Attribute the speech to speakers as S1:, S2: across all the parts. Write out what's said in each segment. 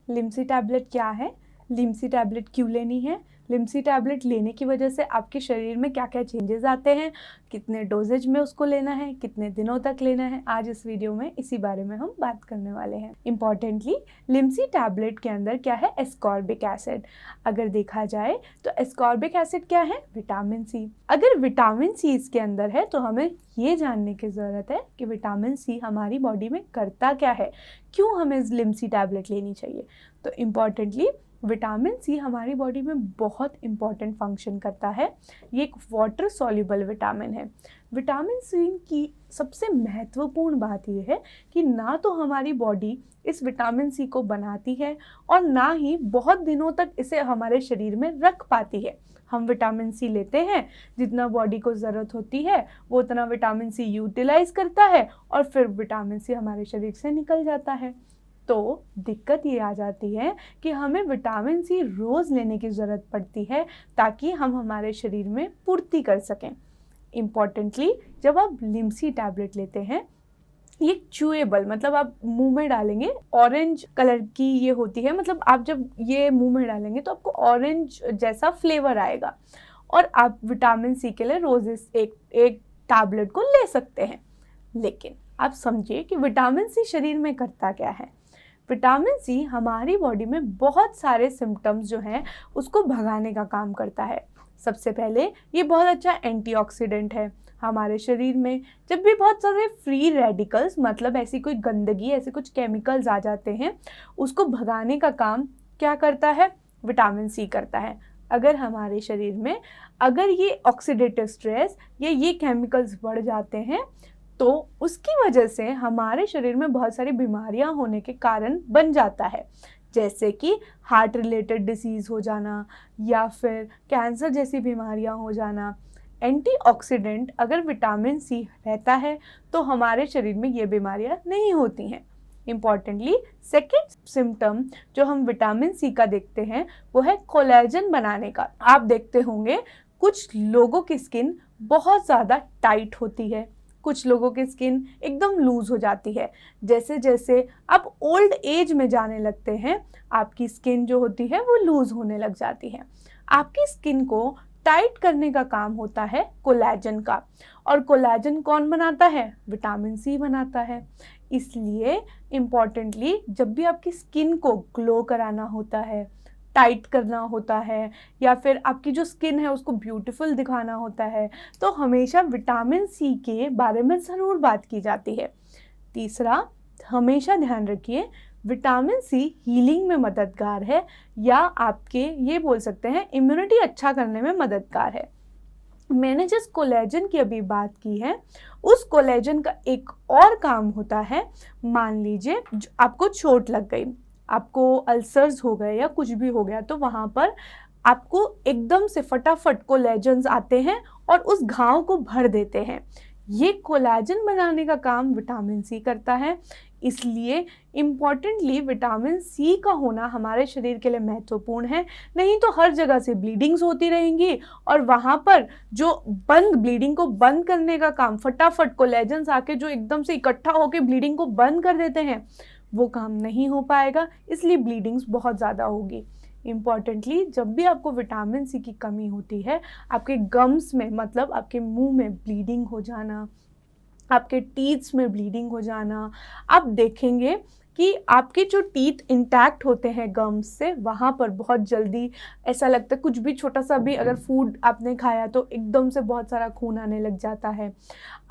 S1: Limcee tablet क्या है, Limcee tablet क्यों लेनी है, लिम्सी टैबलेट लेने की वजह से आपके शरीर में क्या क्या चेंजेस आते हैं, कितने डोजेज में उसको लेना है, कितने दिनों तक लेना है, आज इस वीडियो में इसी बारे में हम बात करने वाले हैं। इम्पॉर्टेंटली लिम्सी टैबलेट के अंदर क्या है, एस्कॉर्बिक एसिड। अगर देखा जाए तो एस्कॉर्बिक एसिड क्या है, विटामिन सी। अगर विटामिन सी इसके अंदर है तो हमें ये जानने की ज़रूरत है कि विटामिन सी हमारी बॉडी में करता क्या है, क्यों हमें लिम्सी टैबलेट लेनी चाहिए। तो इम्पॉर्टेंटली विटामिन सी हमारी बॉडी में बहुत इंपॉर्टेंट फंक्शन करता है। ये एक वाटर सॉल्युबल विटामिन है। विटामिन सी की सबसे महत्वपूर्ण बात यह है कि ना तो हमारी बॉडी इस विटामिन सी को बनाती है और ना ही बहुत दिनों तक इसे हमारे शरीर में रख पाती है। हम विटामिन सी लेते हैं, जितना बॉडी को ज़रूरत होती है वो उतना विटामिन सी यूटिलाइज करता है और फिर विटामिन सी हमारे शरीर से निकल जाता है। तो दिक्कत ये आ जाती है कि हमें विटामिन सी रोज़ लेने की ज़रूरत पड़ती है ताकि हम हमारे शरीर में पूर्ति कर सकें। इम्पॉर्टेंटली जब आप लिम्सी टैबलेट लेते हैं, ये च्यूएबल, मतलब आप मुंह में डालेंगे, ऑरेंज कलर की ये होती है, मतलब आप जब ये मुंह में डालेंगे तो आपको ऑरेंज जैसा फ्लेवर आएगा और आप विटामिन सी के लिए रोज़ एक टैबलेट को ले सकते हैं। लेकिन आप समझिए कि विटामिन सी शरीर में करता क्या है। विटामिन सी हमारी बॉडी में बहुत सारे सिम्टम्स जो हैं उसको भगाने का काम करता है। सबसे पहले ये बहुत अच्छा एंटीऑक्सीडेंट है। हमारे शरीर में जब भी बहुत सारे फ्री रेडिकल्स, मतलब ऐसी कोई गंदगी, ऐसे कुछ केमिकल्स आ जाते हैं, उसको भगाने का काम क्या करता है, विटामिन सी करता है। अगर हमारे शरीर में अगर ये ऑक्सीडेटिव स्ट्रेस या ये केमिकल्स बढ़ जाते हैं तो उसकी वजह से हमारे शरीर में बहुत सारी बीमारियां होने के कारण बन जाता है, जैसे कि हार्ट रिलेटेड डिसीज़ हो जाना या फिर कैंसर जैसी बीमारियां हो जाना। एंटीऑक्सीडेंट अगर विटामिन सी रहता है तो हमारे शरीर में ये बीमारियां नहीं होती हैं। इम्पॉर्टेंटली सेकेंड सिम्टम जो हम विटामिन सी का देखते हैं वो है कोलेजन बनाने का। आप देखते होंगे कुछ लोगों की स्किन बहुत ज़्यादा टाइट होती है, कुछ लोगों की स्किन एकदम लूज हो जाती है। जैसे जैसे आप ओल्ड एज में जाने लगते हैं आपकी स्किन जो होती है वो लूज होने लग जाती है। आपकी स्किन को टाइट करने का काम होता है कोलेजन का, और कोलेजन कौन बनाता है, विटामिन सी बनाता है। इसलिए इम्पॉर्टेंटली जब भी आपकी स्किन को ग्लो कराना होता है, टाइट करना होता है, या फिर आपकी जो स्किन है उसको ब्यूटीफुल दिखाना होता है, तो हमेशा विटामिन सी के बारे में ज़रूर बात की जाती है। तीसरा, हमेशा ध्यान रखिए विटामिन सी हीलिंग में मददगार है, या आपके ये बोल सकते हैं इम्यूनिटी अच्छा करने में मददगार है। मैंने जिस कोलेजन की अभी बात की है उस कोलेजन का एक और काम होता है, मान लीजिए आपको चोट लग गई, आपको अल्सर्स हो गए या कुछ भी हो गया, तो वहाँ पर आपको एकदम से फटाफट कोलेजन्स आते हैं और उस घाव को भर देते हैं। ये कोलेजन बनाने का काम विटामिन सी करता है। इसलिए इम्पॉर्टेंटली विटामिन सी का होना हमारे शरीर के लिए महत्वपूर्ण है। नहीं तो हर जगह से ब्लीडिंग्स होती रहेंगी और वहाँ पर जो ब्लीडिंग को बंद करने का काम, फटाफट कोलेजन्स आके जो एकदम से इकट्ठा होकर ब्लीडिंग को बंद कर देते हैं, वो काम नहीं हो पाएगा। इसलिए ब्लीडिंग्स बहुत ज़्यादा होगी। इम्पॉर्टेंटली जब भी आपको विटामिन सी की कमी होती है, आपके गम्स में, मतलब आपके मुंह में ब्लीडिंग हो जाना, आपके टीथ्स में ब्लीडिंग हो जाना, आप देखेंगे कि आपके जो टीथ इंटैक्ट होते हैं गम्स से, वहाँ पर बहुत जल्दी ऐसा लगता है, कुछ भी छोटा सा भी अगर फूड आपने खाया तो एकदम से बहुत सारा खून आने लग जाता है।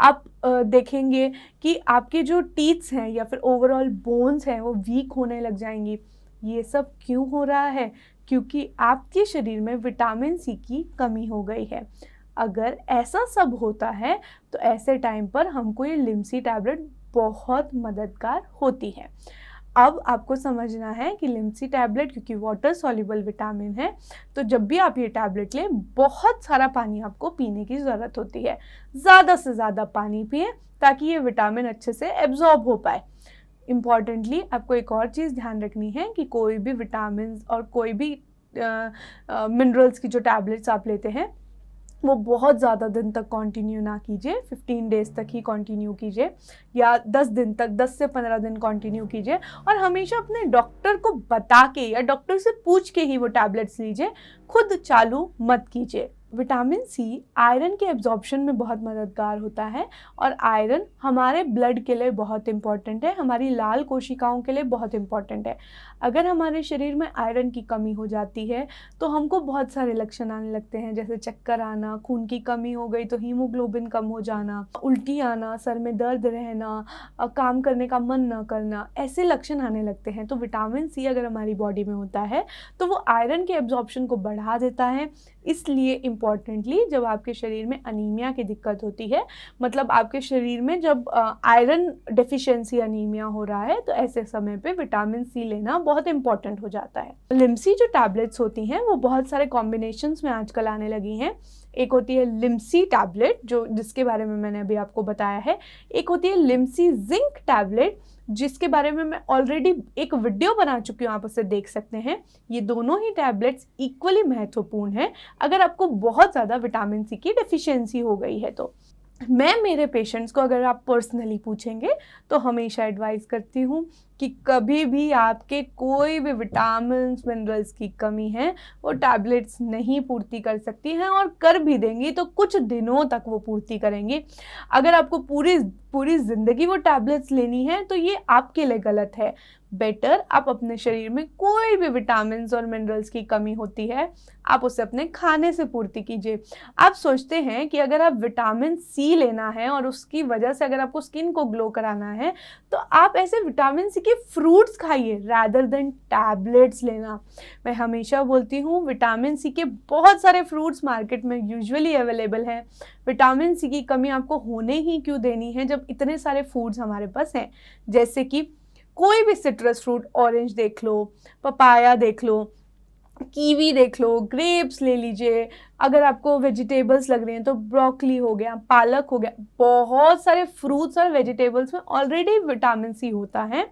S1: आप देखेंगे कि आपके जो टीथ्स हैं या फिर ओवरऑल बोन्स हैं वो वीक होने लग जाएंगी। ये सब क्यों हो रहा है, क्योंकि आपके शरीर में विटामिन सी की कमी हो गई है। अगर ऐसा सब होता है तो ऐसे टाइम पर हमको ये लिम्सी टैबलेट बहुत मददगार होती है। अब आपको समझना है कि लिम्सी टैबलेट क्योंकि वाटर सॉल्युबल विटामिन है, तो जब भी आप ये टैबलेट लें बहुत सारा पानी आपको पीने की ज़रूरत होती है। ज़्यादा से ज़्यादा पानी पिए ताकि ये विटामिन अच्छे से एब्जॉर्ब हो पाए। इम्पॉर्टेंटली आपको एक और चीज़ ध्यान रखनी है कि कोई भी विटामिन और कोई भी मिनरल्स की जो टैबलेट्स आप लेते हैं वो बहुत ज़्यादा दिन तक कंटिन्यू ना कीजिए, 15 डेज़ तक ही कंटिन्यू कीजिए या 10 दिन तक, 10 से 15 दिन कंटिन्यू कीजिए। और हमेशा अपने डॉक्टर को बता के या डॉक्टर से पूछ के ही वो टैबलेट्स लीजिए, खुद चालू मत कीजिए। विटामिन सी आयरन के एब्जॉर्प्शन में बहुत मददगार होता है और आयरन हमारे ब्लड के लिए बहुत इम्पॉर्टेंट है, हमारी लाल कोशिकाओं के लिए बहुत इम्पॉर्टेंट है। अगर हमारे शरीर में आयरन की कमी हो जाती है तो हमको बहुत सारे लक्षण आने लगते हैं, जैसे चक्कर आना, खून की कमी हो गई तो हीमोग्लोबिन कम हो जाना, उल्टी आना, सर में दर्द रहना, काम करने का मन न करना, ऐसे लक्षण आने लगते हैं। तो विटामिन सी अगर हमारी बॉडी में होता है तो वो आयरन के एब्जॉर्प्शन को बढ़ा देता है। इसलिए इम्पॉर्टेंटली जब आपके शरीर में अनीमिया की दिक्कत होती है, मतलब आपके शरीर में जब आयरन डेफिशिएंसी अनीमिया हो रहा है, तो ऐसे समय पे विटामिन सी लेना बहुत इंपॉर्टेंट हो जाता है। लिम्सी जो टैबलेट्स होती हैं वो बहुत सारे कॉम्बिनेशंस में आजकल आने लगी हैं। एक होती है लिम्सी टैबलेट जिसके बारे में मैंने अभी आपको बताया है, एक होती है लिम्सी जिंक टैबलेट जिसके बारे में मैं ऑलरेडी एक वीडियो बना चुकी हूँ, आप उसे देख सकते हैं। ये दोनों ही टैबलेट्स इक्वली महत्वपूर्ण हैं अगर आपको बहुत ज़्यादा विटामिन सी की डेफिशिएंसी हो गई है तो। मैं मेरे पेशेंट्स को अगर आप पर्सनली पूछेंगे तो हमेशा एडवाइस करती हूँ कि कभी भी आपके कोई भी विटामिन्स मिनरल्स की कमी है वो टैबलेट्स नहीं पूर्ति कर सकती हैं, और कर भी देंगी तो कुछ दिनों तक वो पूर्ति करेंगी। अगर आपको पूरी ज़िंदगी वो टैबलेट्स लेनी है तो ये आपके लिए गलत है। बेटर आप अपने शरीर में कोई भी विटामिन्स और मिनरल्स की कमी होती है आप उसे अपने खाने से पूर्ति कीजिए। आप सोचते हैं कि अगर आप विटामिन सी लेना है और उसकी वजह से अगर आपको स्किन को ग्लो कराना है तो आप ऐसे विटामिन सी के फ्रूट्स खाइए रैदर देन टैबलेट्स लेना। मैं हमेशा बोलती हूँ विटामिन सी के बहुत सारे फ्रूट्स मार्केट में यूजुअली अवेलेबल हैं। विटामिन सी की कमी आपको होने ही क्यों देनी है जब इतने सारे फूड्स हमारे पास हैं। जैसे कि कोई भी सिट्रस फ्रूट, ऑरेंज देख लो, पपाया देख लो, कीवी देख लो, ग्रेप्स ले लीजिए। अगर आपको वेजिटेबल्स लग रही हैं तो ब्रोकली हो गया, पालक हो गया, बहुत सारे फ्रूट्स और वेजिटेबल्स में ऑलरेडी विटामिन सी होता है।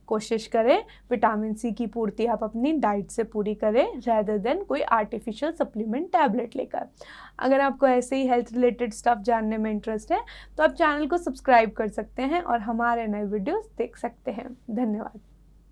S1: कोशिश करें विटामिन सी की पूर्ति आप अपनी डाइट से पूरी करें रैदर देन कोई आर्टिफिशियल सप्लीमेंट टैबलेट लेकर। अगर आपको ऐसे ही हेल्थ रिलेटेड स्टफ जानने में इंटरेस्ट है तो आप चैनल को सब्सक्राइब कर सकते हैं और हमारे नए वीडियोस देख सकते हैं। धन्यवाद।